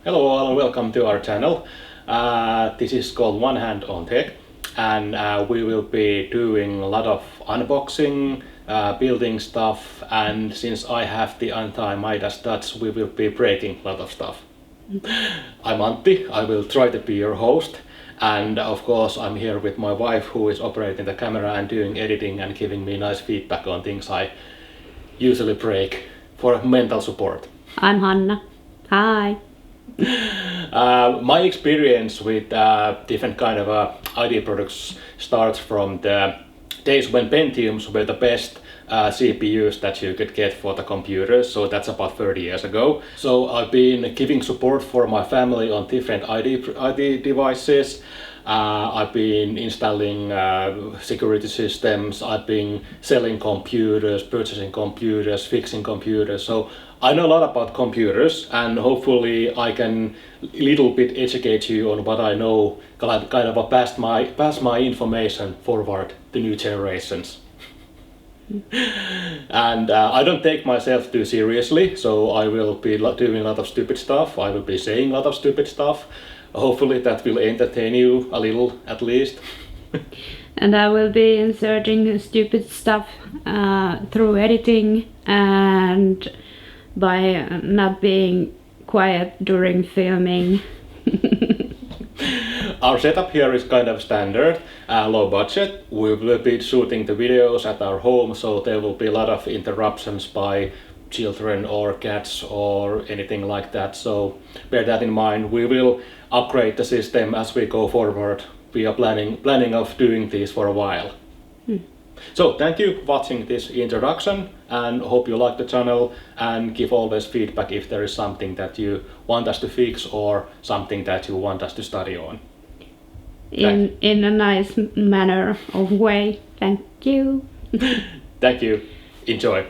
Hello and welcome to our channel. This is called One Hand on Tech, and we will be doing a lot of unboxing, building stuff, and since I have the anti-Midas touch, we will be breaking a lot of stuff. I'm Antti, I will try to be your host, and of course I'm here with my wife who is operating the camera and doing editing and giving me nice feedback on things I usually break for mental support. I'm Hanna. Hi. My experience with different kind of ID products starts from the days when Pentiums were the best CPUs that you could get for the computers, so that's about 30 years ago. So I've been giving support for my family on different ID devices. I've been installing security systems, I've been selling computers, purchasing computers, fixing computers, so I know a lot about computers, and hopefully I can little bit educate you on what I know, kind of pass my information forward to new generations. And I don't take myself too seriously, so I will be doing a lot of stupid stuff, I will be saying a lot of stupid stuff. Hopefully that will entertain you a little at least. And I will be inserting stupid stuff through editing and by not being quiet during filming. Our setup here is kind of standard, low budget. We will be shooting the videos at our home, so there will be a lot of interruptions by children or cats or anything like that, so bear that in mind. We will upgrade the system as we go forward. We are planning of doing this for a while. So thank you for watching this introduction, and hope you like the channel, and give always feedback if there is something that you want us to fix or something that you want us to study on. In a nice manner of way. Thank you. Thank you. Enjoy.